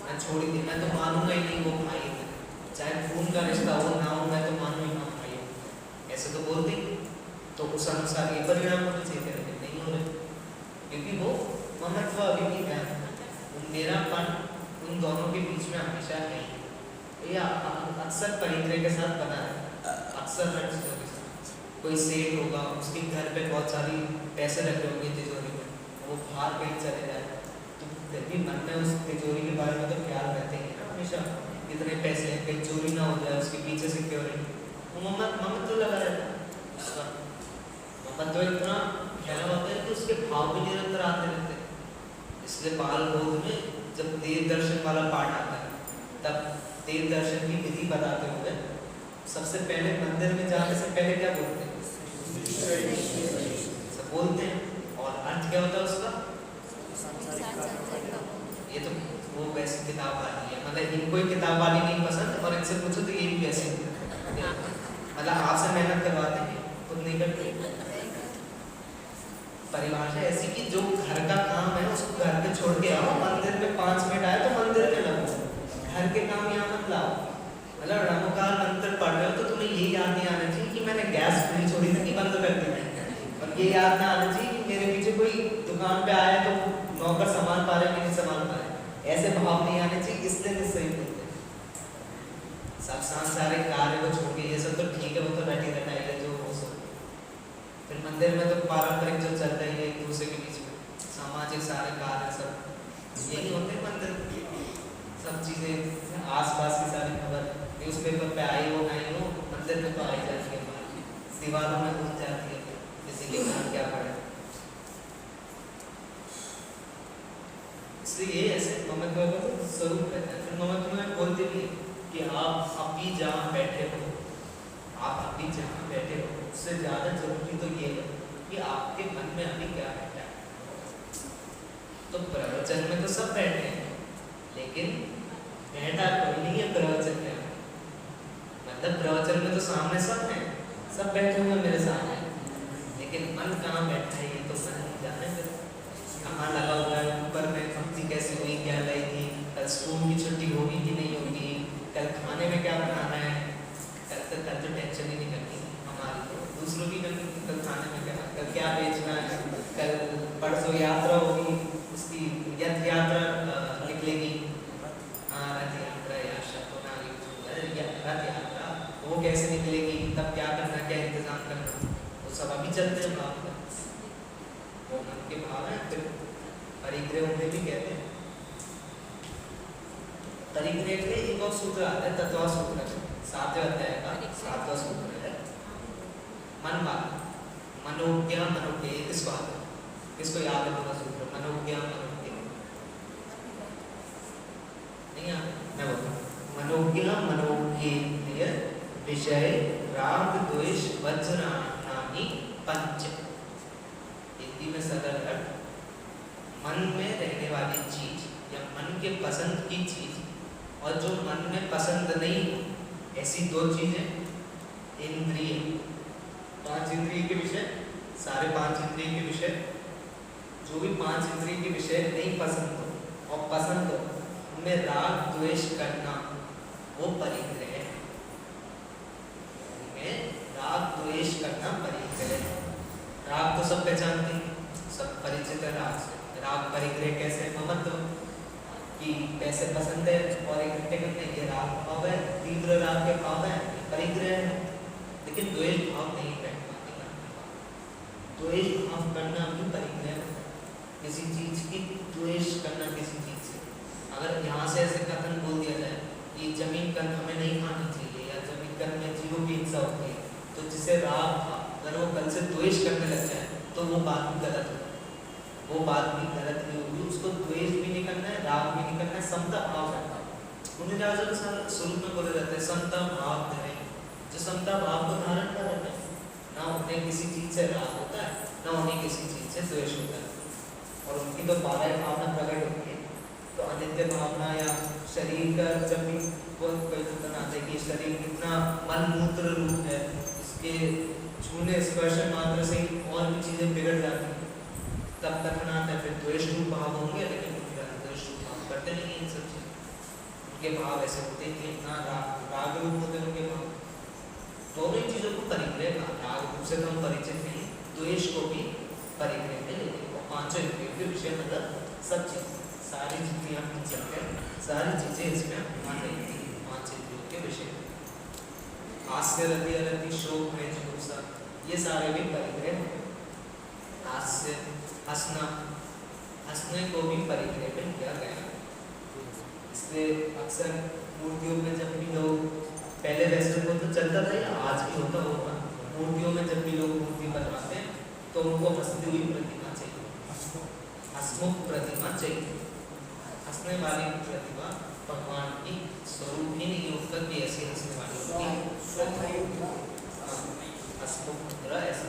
मैं छोड़ ही मैं तो मानूंगा ही नहीं वो भाई है, चाहे खून का रिश्ता हो ना हो मैं तो मानू ही ना भाई, ऐसे तो बोलते ही। तो उस अनुसार ये परिणाम होने चाहिए, नहीं हो रहे, क्योंकि वो ममत्व अभी भी है, मेरापन उन दोनों के बीच में हमेशा है। ये अक्सर परिंद्र के साथ बना है, अक्सर हर चीज़ों के साथ। कोई सेठ होगा, उसके घर पे बहुत सारी पैसे रखे होंगे तिजोरी में, वो बाहर कहीं चले जाए तो फिर भी मन में उस तिजोरी के बारे में तो ख्याल रहते हैं ना हमेशा, कितने पैसे हैं, कहीं चोरी ना हो जाए, उसके पीछे सिक्योरिटी, वो मम्मत तो लगा रहता है उसका। मम्मत तो इतना गहरा होता है कि उसके भाव भी निरंतर आते रहते हैं। इसलिए बाल बोध में जब देव दर्शन वाला पाठ आता है, तब देव दर्शन की विधि बताते हुए सबसे पहले मंदिर में जाने से पहले क्या बोलते हैं, सब बोलते हैं। और अर्थ क्या होता है उसका, ये तो वो वैसी किताब वाली है, मतलब इनको ही किताब वाली नहीं पसंद, और इनसे पूछो तो ये भी वैसे मतलब आपसे मेहनत करवाते हैं, खुद नहीं करते। परिभाषा ऐसी कि जो घर का काम है उसको घर पे छोड़ के आओ, मंदिर में 5 मिनट आए तो मंदिर में लगो, घर के काम यहाँ मत लाओ। मतलब नमोकार मंत्र पढ़ रहे हो तो तुम्हें ये याद नहीं आना चाहिए कि मैंने गैस खुली छोड़ी थी कि बंद कर दी है, और ये याद ना आना चाहिए कि मेरे पीछे कोई दुकान पे आया तो नौकर सामान पा रहे नहीं सामान पा रहे, ऐसे भाव नहीं आने चाहिए, इसलिए नहीं सही बोलते। सब सांसारिक कार्य को छोड़ के ये सब तो ठीक है, वो तो बैठी रहना है जो हो सो। फिर मंदिर में तो पारंपरिक जो चल रही है एक दूसरे के बीच में सामाजिक सारे कार्य सब यही होते हैं। मंदिर सब चीज़ें आसपास की सारी खबर न्यूज़पेपर पे आई हो नहीं हो, मंदिर में तो आई जाती है, दीवारों में घुस जाती है, किसी के घर क्या पड़े। इसलिए ये ऐसे ममत्व का स्वरूप रहता है। फिर ममत्व में बोलते भी है कि आप अभी जहाँ बैठे हो, आप अभी जहाँ बैठे हो उससे ज़्यादा जरूरी तो ये है कि आपके मन में अभी क्या बैठा है। तो प्रवचन में तो सब बैठे हैं, लेकिन बैठा कोई नहीं है प्रवचन में, मतलब प्रवचन में तो सामने सब हैं, सब बैठे हुए मेरे सामने, लेकिन मन कहाँ बैठा है ये तो मन जाने फिर कहाँ लगा हुआ है। ऊपर में भक्ति कैसी हुई, क्या लाई थी, कल स्कूल की छुट्टी होगी कि नहीं होगी, कल खाने में क्या बनाना है, कल तो टेंशन ही नहीं करनी हमारी, तो दूसरों की करनी, कल खाने में क्या, कल क्या बेचना है, कल परसों यात्रा होगी, उसकी यथ यात्रा निकलेगी, रथ यात्रा या रथ यात्रा, वो कैसे निकलेगी, तब क्या करना, क्या इंतजाम करना, वो सब अभी चलते हैं भाव में, वो मन के भाव है। फिर परिग्रह उन्हें भी कहते हैं, परिग्रह के एक और सूत्र आता है, तत्व सूत्र, 7वें अध्याय का 7वां सूत्र है, मन बात मनोज्ञा मनोज्ञ, किसको याद है पूरा सूत्र, मनोज्ञा मनोज्ञ नहीं याद, मैं बोलता हूँ, मनोज्ञा मनोज्ञ विषय राग द्वेष वज्राणानि पंच। हिंदी में सरल अर्थ, मन में रहने वाली चीज या मन के पसंद की चीज और जो मन में पसंद नहीं, ऐसी 2 चीजें इंद्रिय, 5 इंद्रिय के विषय, सारे 5 इंद्रिय के विषय, जो भी 5 इंद्रिय के विषय नहीं पसंद हो और पसंद हो, उनमें राग द्वेष करना वो परिग्रह है। राग द्वेष करना परिग्रह है। राग तो सब पहचानते हैं, सब परिचित है राग से। राग परिग्रह कैसे, ममत्व कि पैसे पसंद है और इकट्ठे करने, ये राग भाव है, तीव्र राग के भाव है, परिग्रह है। लेकिन द्वेष भाव नहीं बैठना, द्वेष भाव करना भी परिग्रह है। किसी चीज की द्वेष करना, किसी चीज से, अगर यहाँ से ऐसे कथन बोल दिया जाए कि जमीन कर हमें नहीं खानी चाहिए या जमीन कर में जीवों की हिंसा होती है, तो जिसे राग था अगर वो कल से द्वेष करने लग जाए तो वो बात भी गलत होगी, वो बात भी गलत नहीं होगी। उसको द्वेष भी नहीं करना है, राग भी नहीं करना है, समता भाव रखना है। उन्हें ज़्यादा शुरू में बोले जाते हैं समता भाव धरे, जो समता भाव को धारण कर रहे हैं, ना उन्हें किसी चीज़ से राग होता है, ना उन्हें किसी चीज़ से द्वेष होता है, और उनकी तो 12 भावना प्रकट होती है। तो अनित्य भावना या शरीर का जब भी बहुत परिवर्तन आता है कि शरीर कितना मलमूत्र रूप है, इसके छूने स्पर्श मात्र से ही और भी चीजें बिगड़ जाती हैं। तब कथन आता है फिर द्वेष रूप भाव होंगे, लेकिन द्वेष रूप भाव करते नहीं हैं इन सब चीज़। उनके भाव ऐसे होते हैं कि ना राग रूप होते हैं उनके भाव। दोनों ही चीज़ों को परिग्रह का राग रूप से तो हम परिचित नहीं, द्वेष को भी परिग्रह में लेते हैं। पांचों इंद्रियों के विषय मतलब सब चीज़, सारी जितनी आप मिल सकते हैं सारी चीज़ें इसमें आ जाएंगी पांच इंद्रियों के विषय। हास्य, रति, अरति, शोक, भय, जुगुप्सा, ये सारे भी परिग्रह हैं। हास्य, हंसना, हंसने को भी परिग्रह में किया गया। इसलिए अक्सर मूर्तियों में जब भी लोग, पहले वैसे को तो चलता था या आज भी होता होगा, मूर्तियों में जब भी लोग मूर्ति बनवाते हैं तो उनको हंसती हुई प्रतिमा चाहिए, हंसमुख प्रतिमा चाहिए। हंसने वाली प्रतिमा भगवान की स्वरूप ही नहीं होता कि ऐसी हंसने वाली होती है। हंसमुख मुद्रा ऐसी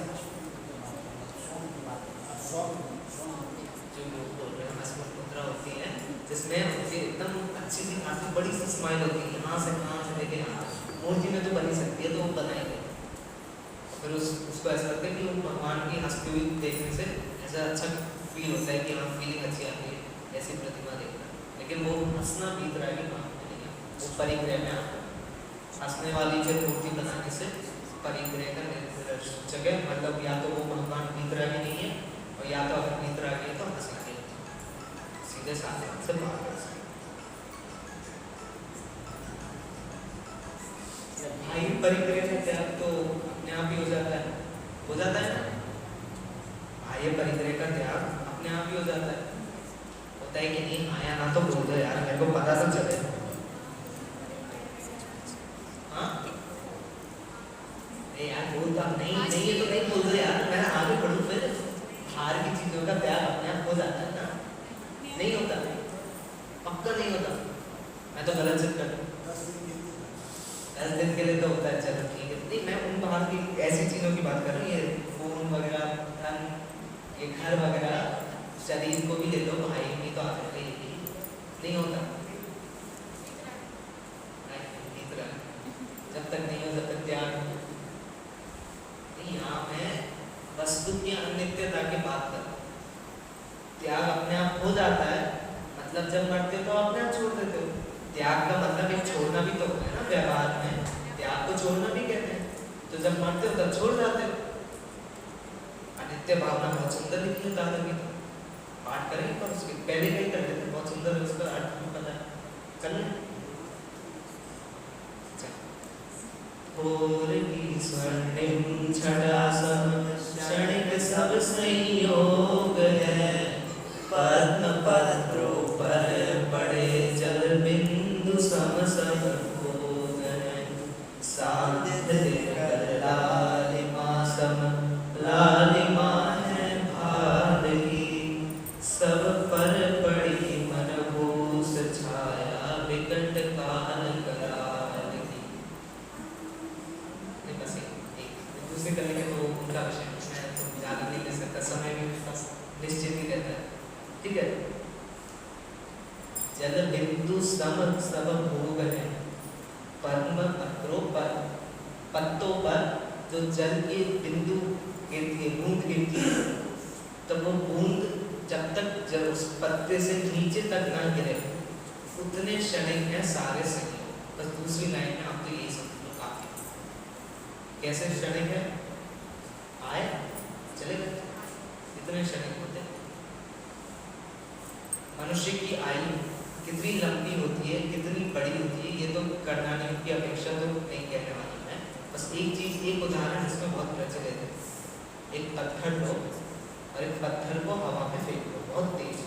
जो लोग बोल रहे हैं हंसमुख मुद्रा होती है, जिसमें उनकी एकदम अच्छी सी काफी बड़ी सी स्माइल होती है, यहाँ से कहाँ से लेके यहाँ। मूर्ति में तो बनी सकती है तो वो बनाएंगे, फिर उसको ऐसा लगता है कि वो भगवान की हंसती हुई देखने से ऐसा अच्छा फील होता है कि हाँ फीलिंग अच्छी आती है ऐसी प्रतिमा देखना। लेकिन वो हंसना बीत रहा है कि काम नहीं है, वो परिग्रह में आता है। हंसने वाली फिर मूर्ति बनाने से परिग्रह का निर्देशक है, मतलब या तो वो भगवान बीत रहा ही नहीं है, और या तो अगर बीत रहा है तो हंसना नहीं होता, सीधे साधे से बात कर सकते। भाई परिग्रह में त्याग तो अपने आप ही हो जाता है ना। बाह्य परिग्रह का त्याग अपने आप ही हो जाता है, होता है कि नहीं? आया ना तो बोल दो यार, मेरे को पता तो चले। हाँ यार बोलता नहीं है तो नहीं बोल दो यार, मैं आगे बढ़ूँ, फिर बाहर की चीजों का त्याग अपने आप हो जाता है ना। नहीं होता, पक्का नहीं होता। मैं तो गलत जिद कर 10 दिन के लिए तो होता है, चलो ठीक है। नहीं, मैं उन बाहर की ऐसी चीज़ों की बात कर रहा हूँ, ये फोन वगैरह, धन, ये घर वगैरह, शरीर को भी ले लो, भाई नहीं तो आते नहीं होता। जब तक नहीं हो जब तक त्याग नहीं। यहाँ मैं वस्तु की अनित्यता की बात कर, त्याग अपने आप हो जाता है, मतलब जब मरते हो तो अपने आप छोड़ देते हो। त्याग का मतलब एक छोड़ना भी तो है ना, व्यवहार में त्याग को छोड़ना भी कहते हैं। तो जब मरते हो तब छोड़ जाते हो। अनित्य भावना बहुत सुंदर लिखी है दादा की, तो पाठ करेंगे पर उसके पहले कहीं कर देते, बहुत सुंदर उसका अर्थ भी पता है। चलना स्वर्णिम छटासम क्षणिक सब संयोग है, पद्म पत्रों पर पड़े जल बिंदु सम सम भोग है, सानिध्य कर लालिमा सम लालिमा है भार की, सब पर पड़ी मनहूस छाया विकट काल कराल की। बस दूसरे करेंगे तो उनका विषय मैं तो ज़्यादा नहीं ले सकता, समय भी निश्चित ही रहता है। ठीक है, जल बिंदु सम सब भोग है, पद्म पत्रों पर, पत्तों पर जो जल के बिंदु गिरती है, बूंद गिरती है, तो वो बूंद जब तक जब उस पत्ते से नीचे तक ना गिरे उतने क्षणिक है सारे संयोग। बस दूसरी लाइन में आप तो यही समझ लो काफी। कैसे क्षणिक है? आए चले गए, इतने क्षणिक होते हैं। मनुष्य की आयु कितनी लंबी होती है, कितनी बड़ी होती है, ये तो कर्णानियों की अपेक्षा तो नहीं कहने वाली है। बस एक चीज, एक उदाहरण इसमें बहुत प्रचलित है। एक पत्थर लो और एक पत्थर को हवा में फेंक दो बहुत तेज,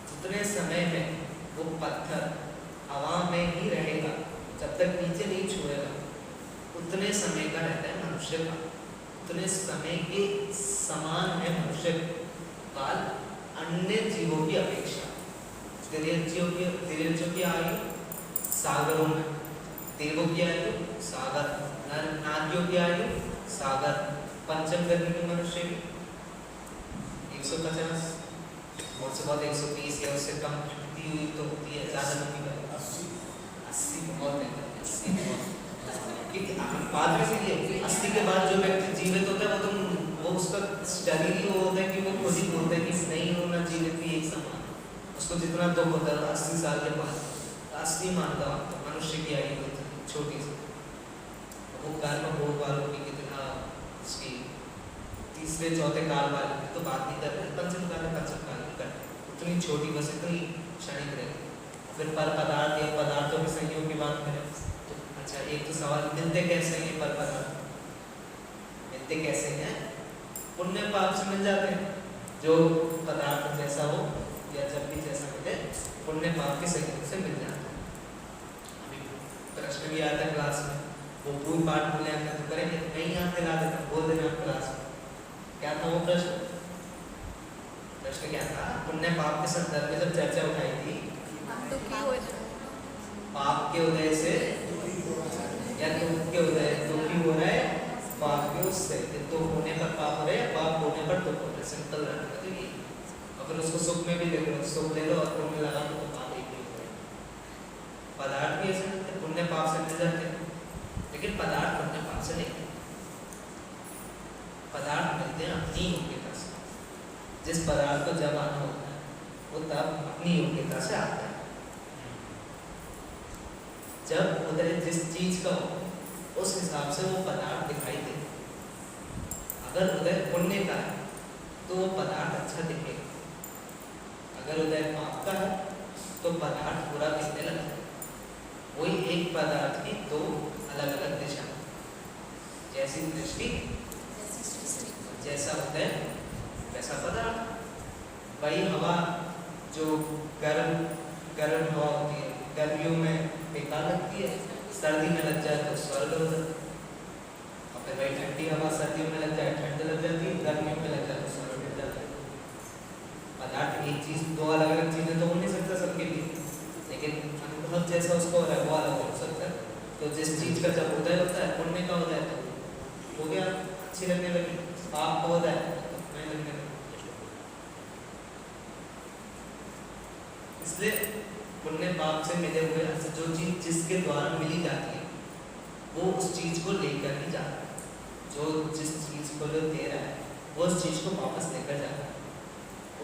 जितने समय में वो पत्थर हवा में ही रहेगा, जब तक नीचे नहीं छुएगा, उतने समय का रहता है मनुष्य का। उतने समय के समान है मनुष्य काल अन्य जीवों की अपेक्षा। तिर्यकों की आयु सागरों में, देवों की आयु सागर, नारियों की आयु सागर, पंचम गर्मी के मनुष्य की 150 और से बहुत 120 या उससे कम हुई तो होती है, ज़्यादा लंबी 80 80 बहुत है, 80 बहुत। क्योंकि बाद में से ये 80 के बाद जो व्यक्ति जीवित होता है वो उसका शरीर ही वो होता है कि वो खुद ही बोलता है कि नहीं होना जीवित भी एक समान है। उसको जितना दुख होता है 80 साल के बाद, असली मानता हूँ मनुष्य की आयु होती है छोटी सी, वो कर्म भोग वालों की कितना उसकी तीसरे चौथे काल वाले की तो बात नहीं कर रहे, पंचम काल की कर उतनी छोटी, बस इतनी क्षणिक रहती। फिर पर पदार्थ या पदार्थों के संयोग की बात करें तो अच्छा, एक तो सवाल मिलते कैसे हैं पर पदार्थ, मिलते कैसे हैं? पुण्य पाप से मिल जाते हैं, जो पदार्थ जैसा हो या जब भी जैसा मिले पुण्य पाप के संयोग से मिल जाता है। अभी प्रश्न भी आता है क्लास में, वो पूर्ण पाठ मूल्यांकन तो करेंगे, नहीं याद दिला देता, बोल देना क्लास में क्या था वो प्रश्न क्या था? पुण्य पाप के संदर्भ में जब चर्चा उठाई थी, पाप के उदय से या दुख के उदय, दुखी हो रहा है पाप के उससे, तो होने पर पाप हो रहा है, पाप होने पर दुख हो रहा है, सिंपल रहना चाहिए। और फिर उसको सुख में भी ले लो, सुख ले लो और पुण्य लगा लो तो पाप एक ही हो गया। पदार्थ भी ऐसे पुण्य पाप से मिल जाते हैं, लेकिन पदार्थ पुण्य पाप से नहीं, पदार्थ मिलते हैं अपनी योग्यता से। जिस पदार्थ को जब आना होता है वो तब अपनी योग्यता से आता है। जब उधर जिस चीज का हो उस हिसाब से वो पदार्थ दिखाई दे। अगर उदय पुण्य का है तो वो पदार्थ अच्छा दिखेगा, अगर उदय पाप का है तो पदार्थ बुरा दिखने लगता है। वही एक पदार्थ की दो अलग अलग दिशा, जैसी दृष्टि जैसा उदय वैसा पदार्थ। वही हवा जो गर्म हवा होती है, गर्मियों में बेकार लगती है, सर्दी में लग जाए तो स्वर्ग हो जाता है। और फिर वही ठंडी हवा सर्दियों में लग जाए ठंड लग जाती है, गर्मियों में लग जाए तो स्वर्ग हो जाता है। पदार्थ एक चीज, दो अलग अलग चीजें तो हो नहीं सकता सबके लिए, लेकिन अनुभव जैसा उसको हो रहा है वो अलग हो सकता है। तो जिस चीज का जब उदय होता है, पुण्य का उदय तो हो गया, अच्छी लगने लगी, पाप का उदय तो नहीं लगने लगी। इसलिए पुण्य पाप से मिले हुए जो चीज जिसके द्वारा मिली जाती है वो उस चीज को लेकर ही जाता है। जो जिस चीज को जो दे रहा है वो उस चीज को वापस लेकर जाता है।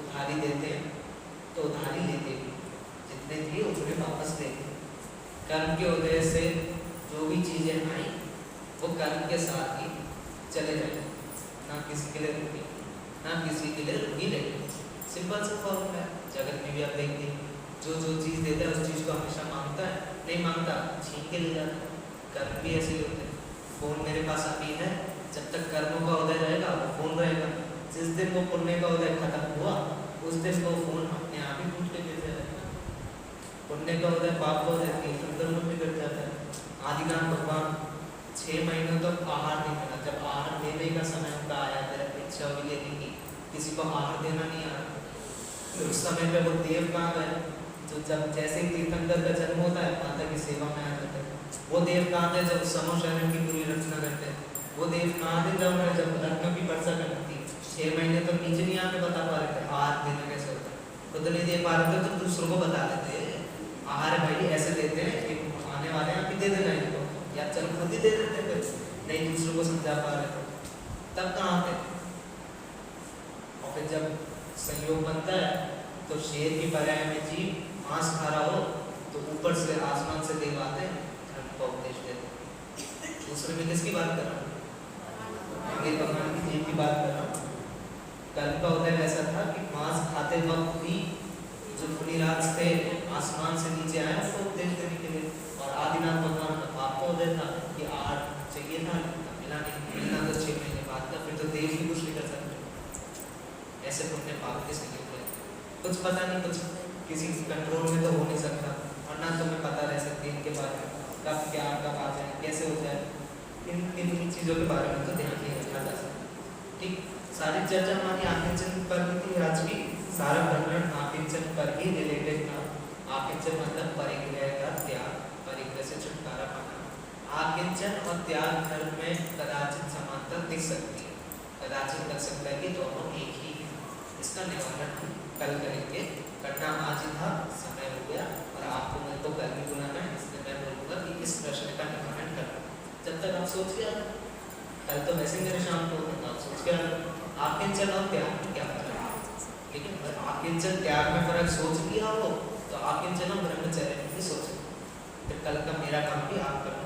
उधारी देते हैं तो उधारी लेते भी जितने दिए उतने वापस देते। कर्म के उदय से जो भी चीजें आई वो कर्म के साथ ही चले जाए, ना किसी के लिए रुकी ना किसी के लिए रुकी लेगी। सिंपल सा फॉर्मूला है, जगत में भी आप देखते हैं जो चीज़ देता है उस चीज़ को हमेशा मांगता है, नहीं मांगता छीन के ले जाता है। कर्म भी ऐसे ही होते हैं। फोन मेरे पास अभी है, जब तक कर्मों का उदय रहेगा वो फोन रहेगा। जिस दिन वो पुण्य का उदय खत्म हुआ उस दिन वो फोन अपने आप ही टूट के गिर जाएगा। पुण्य का उदय पाप का उदय एकदम बिगड़ जाता है। आदिनाथ भगवान 6 महीनों तक आहार नहीं मिला। जब आहार देने का समय उनका आया, इच्छा हुई लेने की, किसी को आहार देना नहीं आया, तो उस समय पे वो देव कहाँ गए? तो जब जैसे ही तीर्थंकर का जन्म होता है माता की सेवा में आ जाते हैं। वो देव कहाँ थे जब समूह शरण की पूरी रचना करते हैं? वो देव कहाँ थे जब रत्नों की वर्षा करती? 6 महीने तो नीचे नहीं आके बता पा रहे थे आहार देना कैसे होता है। खुद नहीं दे पा रहे थे तो दूसरों को बता देते आहार भाई ऐसे देते हैं कि आने वाले हैं अभी दे देना इनको, या चल खुद ही दे देते थे, नहीं दूसरों को समझा पा रहे थे, तब कहाँ थे? और फिर जब संयोग बनता है तो शेर की पर्याय में जीव मांस खा रहा हो तो ऊपर से आसमान से देव आते हैं, धर्म का उपदेश देते। दूसरे में किसकी बात कर रहा हूँ? आगे भगवान की जीव की बात कर रहा हूँ। कर्म का उदय ऐसा था कि मांस खाते वक्त भी जो मुनिराज थे आसमान से नीचे आए उसको उपदेश देने के लिए। और आदिनाथ भगवान का पाप का उदय था कि आहार चाहिए था, मिला नहीं, मिलना तो 6 महीने बाद का, फिर तो देव भी कुछ नहीं कर सकते। ऐसे पुण्य पाप के संयोग है, कुछ पता नहीं, कुछ किसी कंट्रोल में तो हो नहीं सकता, और ना तुम्हें पता रह सकती इनके बारे में कब क्या कब आ जाए कैसे हो जाए। इन चीज़ों के बारे में तो ध्यान नहीं रखा जा सकता। ठीक, सारी चर्चा हमारी आकिंचन पर भी थी आज की, सारा वर्णन आकिंचन पर ही रिलेटेड था। आकिंचन मतलब परिग्रह का त्याग, परिग्रह से छुटकारा पाना। आकिंचन और त्याग धर्म में कदाचित समानता दिख सकती है, कदाचित लग सकता है कि दोनों एक ही है। इसका निवारण कल करेंगे, करना आज ही था, समय हो गया और आपको मैं तो कल भी बुलाना है, इसलिए मैं तक आप सोच के आना, कल तो वैसे मेरे शाम को होता, आप सोच के आना। आप किंचन और त्याग में क्या फर्क है? ठीक है, अगर आप किंचन त्याग में फर्क सोच लिया हो तो आप किंचन ब्रह्मचर्य में भी सोच, फिर कल का मेरा काम भी आप करना।